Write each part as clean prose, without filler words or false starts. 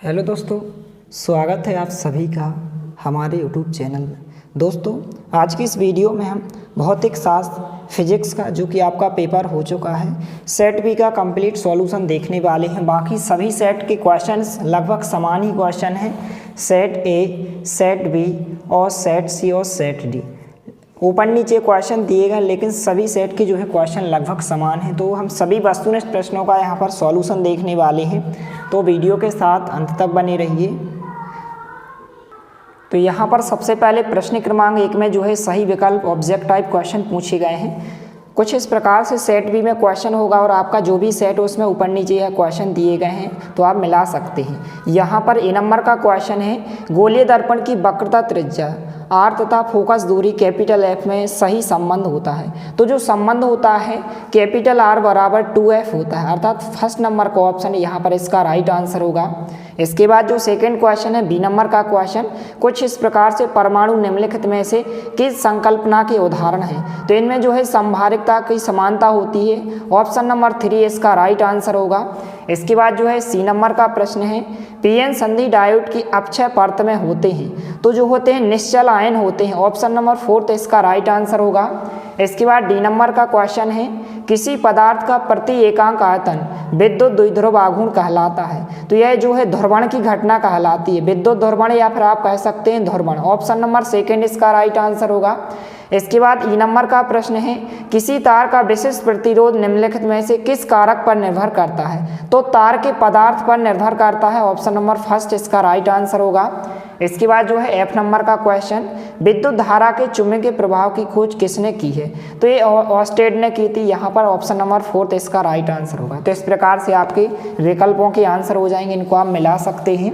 Hello दोस्तों, स्वागत है आप सभी का हमारे यूट्यूब चैनल में। दोस्तों, आज की इस वीडियो में हम भौतिक शास्त्र फिजिक्स का जो कि आपका पेपर हो चुका है सेट बी का कंप्लीट सॉल्यूशन देखने वाले हैं। बाकी सभी सेट के क्वेश्चंस लगभग समान ही क्वेश्चन हैं। सेट ए, सेट बी और सेट सी और सेट डी ऊपर नीचे क्वेश्चन दिए गए, लेकिन सभी सेट के जो है क्वेश्चन लगभग समान हैं। तो हम सभी वस्तुनिष्ठ प्रश्नों का यहाँ पर सॉल्यूशन देखने वाले हैं, तो वीडियो के साथ अंत तक बने रहिए। तो यहाँ पर सबसे पहले प्रश्न क्रमांक 1 में जो है सही विकल्प ऑब्जेक्ट टाइप क्वेश्चन पूछे गए हैं। कुछ इस प्रकार से सेट बी में क्वेश्चन होगा और आपका जो भी सेट हो उसमें ऊपर नीचे यह क्वेश्चन दिए गए हैं तो आप मिला सकते हैं। यहाँ पर ए नंबर का क्वेश्चन है, गोलीय दर्पण की वक्रता त्रिज्या आर तथा फोकस दूरी कैपिटल एफ में सही संबंध होता है। तो जो संबंध होता है कैपिटल आर बराबर 2f होता है, अर्थात फर्स्ट नंबर का ऑप्शन यहाँ पर इसका राइट आंसर होगा। इसके बाद जो सेकंड क्वेश्चन है बी नंबर का क्वेश्चन, कुछ इस प्रकार से परमाणु निम्नलिखित में से किस संकल्पना के उदाहरण हैं। तो इनमें जो है संभारिकता की समानता होती है, ऑप्शन नंबर 3 इसका राइट आंसर होगा। इसके बाद जो है सी नंबर का प्रश्न है, पीएन संधि डायोड की अपक्षय परत में होते हैं तो जो होते हैं निश्चल आयन होते हैं, ऑप्शन नंबर 4 इसका राइट आंसर होगा। इसके बाद डी नंबर का क्वेश्चन है, किसी पदार्थ का प्रति एकांक आयतन विद्युत द्विध्रुव आघूर्ण कहलाता है। तो यह जो है ध्रुवण की घटना कहलाती है, विद्युत ध्रुवण या फिर आप कह सकते हैं ध्रुवण, ऑप्शन नंबर 2 इसका राइट आंसर होगा। इसके बाद ई नंबर का प्रश्न है, किसी तार का विशिष्ट प्रतिरोध निम्नलिखित में से किस कारक पर निर्भर करता है। तो तार के पदार्थ पर निर्भर करता है, ऑप्शन नंबर 1 इसका राइट आंसर होगा। इसके बाद जो है एफ नंबर का क्वेश्चन, विद्युत धारा के चुंबकीय प्रभाव की खोज किसने की है। तो ये ऑस्टेड ने की थी, यहाँ पर ऑप्शन नंबर 4 इसका राइट आंसर होगा। तो इस प्रकार से आपके विकल्पों के आंसर हो जाएंगे, इनको आप मिला सकते हैं।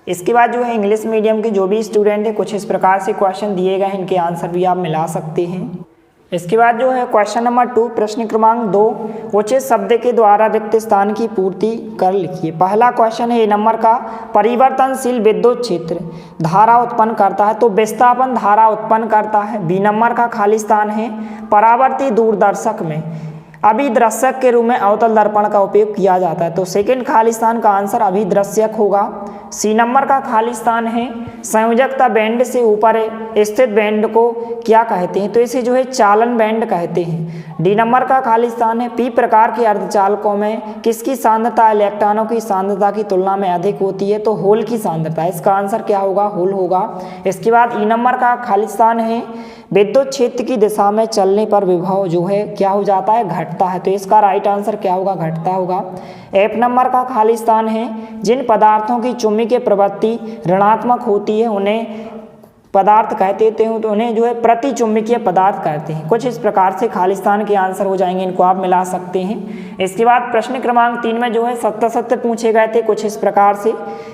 इसके बाद जो है इंग्लिश मीडियम के जो भी स्टूडेंट है कुछ इस प्रकार से क्वेश्चन दिए गए हैं, इनके आंसर भी आप मिला सकते हैं। इसके बाद जो है क्वेश्चन नंबर 2 प्रश्न क्रमांक 2, उचित शब्द के द्वारा रिक्त स्थान की पूर्ति कर लिखिए। पहला क्वेश्चन है ए नंबर का, परिवर्तनशील विद्युत क्षेत्र धारा उत्पन्न करता है तो विस्थापन धारा उत्पन्न करता है। बी नंबर का खाली स्थान है, परावर्ती दूरदर्शक में अभिदृश्यक के रूप में अवतल दर्पण का उपयोग किया जाता है। तो सेकंड खाली स्थान का आंसर अभिदृश्यक होगा। सी नंबर का खाली स्थान है, संयोजकता बैंड से ऊपर स्थित बैंड को क्या कहते हैं। तो इसे जो है चालन बैंड कहते हैं। डी नंबर का खाली स्थान है, पी प्रकार के अर्धचालकों में किसकी सांद्रता इलेक्ट्रॉनों की सांद्रता की तुलना में अधिक होती है। तो होल की सांद्रता, इसका आंसर क्या होगा, होल होगा। इसके बाद ई नंबर का खाली स्थान है, विद्युत क्षेत्र की दिशा में चलने पर विभव जो है क्या हो जाता है, घटता है। तो इसका राइट आंसर क्या होगा, घटता होगा। एफ नंबर का खाली स्थान है, जिन पदार्थों की चुंबकीय प्रवृत्ति ऋणात्मक होती है उन्हें पदार्थ कहते हैं, तो उन्हें जो है प्रति चुंबकीय पदार्थ कहते हैं। कुछ इस प्रकार से खाली स्थान के आंसर हो जाएंगे, इनको आप मिला सकते हैं। इसके बाद प्रश्न क्रमांक 3 में जो है 70 पूछे गए थे कुछ इस प्रकार से।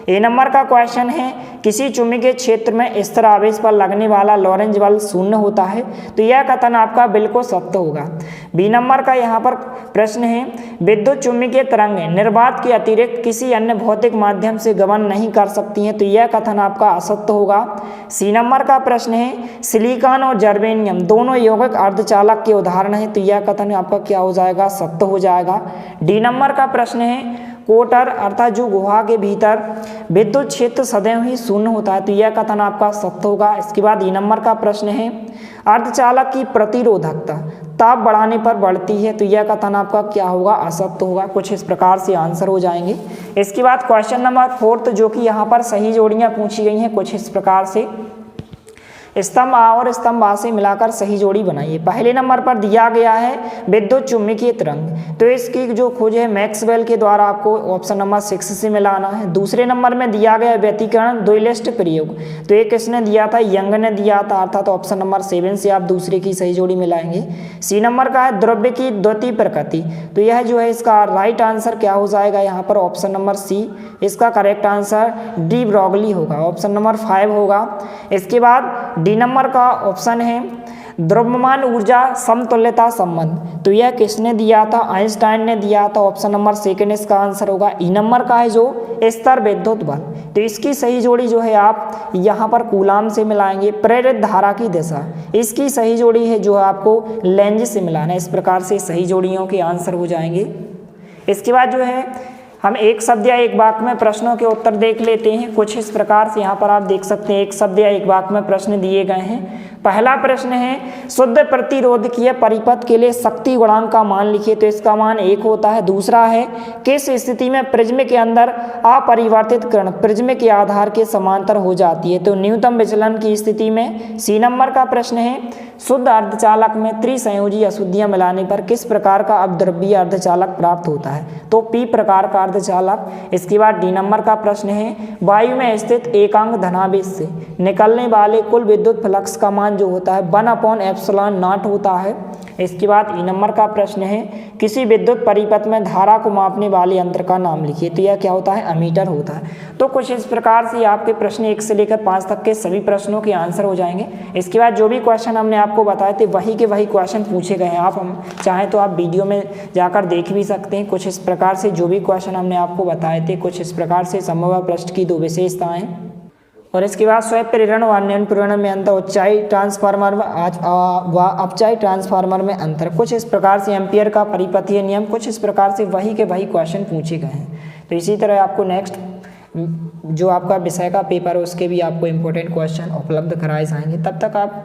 ए नंबर का क्वेश्चन है, किसी चुंबकीय क्षेत्र में स्थिर आवेश पर लगने वाला लॉरेंज बल 0 होता है। तो यह कथन आपका बिल्कुल सत्य होगा। बी नंबर का यहाँ पर प्रश्न है, विद्युत चुंबकीय तरंगें निर्वात के अतिरिक्त किसी अन्य भौतिक माध्यम से गमन नहीं कर सकती हैं। तो यह कथन आपका असत्य होगा। सी नंबर का प्रश्न है, सिलिकॉन और जर्मेनियम दोनों यौगिक अर्धचालक के उदाहरण हैं। तो यह कथन आपका क्या हो जाएगा, सत्य हो जाएगा। डी नंबर का प्रश्न है, कोटर अर्थात जो गुहा के भीतर विद्युत क्षेत्र सदैव ही शून्य होता है। तो यह कथन आपका सत्य होगा। इसके बाद ई नंबर का प्रश्न है, अर्धचालक की प्रतिरोधकता ताप बढ़ाने पर बढ़ती है। तो यह कथन आपका क्या होगा, असत्य होगा। कुछ इस प्रकार से आंसर हो जाएंगे। इसके बाद क्वेश्चन नंबर 4 जो कि यहाँ पर सही जोड़ियाँ पूछी गई हैं कुछ इस प्रकार से, स्तंभ आ और स्तंभ आ से मिलाकर सही जोड़ी बनाइए। पहले नंबर पर दिया गया है विद्युत चुंबकीय तरंग, तो इसकी जो खोज है मैक्सवेल के द्वारा आपको ऑप्शन नंबर 6 से मिलाना है। दूसरे नंबर में दिया गया व्यतिकरण द्विलिष्ट प्रयोग, तो ये किसने दिया था, यंग ने दिया था, अर्थात ऑप्शन नंबर 7 से आप दूसरे की सही जोड़ी मिलाएंगे। सी नंबर का है द्रव्य की द्वितीय प्रकृति, तो यह जो है इसका राइट आंसर क्या हो जाएगा, यहाँ पर ऑप्शन नंबर सी इसका करेक्ट आंसर डी ब्रॉगली होगा, ऑप्शन नंबर 5 होगा। इसके बाद डी नंबर का ऑप्शन है द्रव्यमान ऊर्जा समतुल्यता संबंध, तो यह किसने दिया था, आइंस्टाइन ने दिया था, ऑप्शन नंबर 2 इसका आंसर होगा। ई नंबर का है जो स्तर विद्युत बल, तो इसकी सही जोड़ी जो है आप यहाँ पर कूलाम से मिलाएंगे। प्रेरित धारा की दिशा, इसकी सही जोड़ी है जो आपको लेंज से मिलाना है। इस प्रकार से सही जोड़ियों के आंसर हो जाएंगे। इसके बाद जो है हम एक शब्द या एक वाक्य में प्रश्नों के उत्तर देख लेते हैं। कुछ इस प्रकार से यहाँ पर आप देख सकते हैं, एक शब्द या एक वाक्य में प्रश्न दिए गए हैं। पहला प्रश्न है शुद्ध प्रतिरोधकीय परिपथ के लिए शक्ति गुणांक का मान लिखिए, तो इसका मान 1 होता है। दूसरा है किस स्थिति में प्रिज्म के अंदर अपरिवर्तित किरण प्रिज्म के आधार के समांतर हो जाती है, तो न्यूनतम विचलन की स्थिति में। सी नंबर का प्रश्न है शुद्ध अर्धचालक में त्रिसंयोजी अशुद्धियां मिलाने पर किस प्रकार का अपद्रव्यीय अर्धचालक प्राप्त होता है, तो पी प्रकार का अर्धचालक। इसके बाद डी नंबर का प्रश्न है वायु में स्थित एकांक धनावेश से निकलने वाले कुल विद्युत फ्लक्स का मान जो होता है 1/ε0 होता है। इसके बाद ई नंबर का प्रश्न है किसी विद्युत परिपथ में धारा को मापने वाले यंत्र का नाम लिखिए, तो यह क्या होता है, अमीटर होता है। तो कुछ इस प्रकार से आपके प्रश्न 1 से लेकर 5 तक के सभी प्रश्नों के आंसर हो जाएंगे। इसके बाद जो भी क्वेश्चन हमने आपको बताए थे वही के वही क्वेश्चन पूछे गए हैं। आप हम चाहें तो आप वीडियो में जाकर देख भी सकते हैं। कुछ इस प्रकार से जो भी क्वेश्चन हमने आपको बताए थे, कुछ इस प्रकार से संभव प्रश्न की 2 विशेषताएं। और इसके बाद स्वयं प्रेरण व अन्य प्रेरण में अंतर, ऊंचाई ट्रांसफार्मर व अपचाई ट्रांसफार्मर में अंतर। कुछ इस प्रकार से एम्पियर का परिपथीय नियम, कुछ इस प्रकार से वही के वही क्वेश्चन पूछे गए हैं। तो इसी तरह आपको नेक्स्ट जो आपका विषय का पेपर है उसके भी आपको इम्पोर्टेंट क्वेश्चन उपलब्ध कराए जाएंगे। तब तक आप